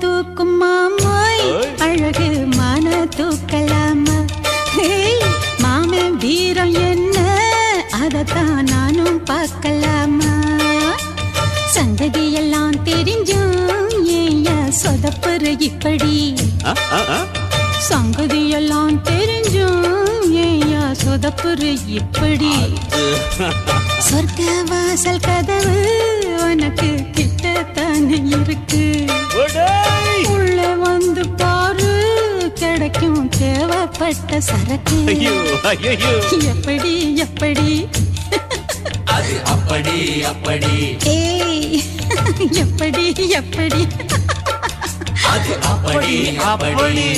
தூக்கும் மாமாய் அழகு மான தூக்கலாமா மாமன் வீரம் என்ன அதத்தான் நானும் பார்க்கலாமா சங்கதி எல்லாம் தெரிஞ்சும் ஏயா சொதப்புற இப்படி சங்கதி எல்லாம் தெரிஞ்சும் ஏயா சொதப்புற இப்படி சொர்க்க வாசல் கதவு உனக்கு கிட்டத்தானே இருக்கு உள்ள வந்து பாரு கிடைக்கும் தேவைப்பட்ட சரக்கு எப்படி எப்படி அது அப்படி அப்படி ஏய் எப்படி எப்படி அது அப்படி அப்படி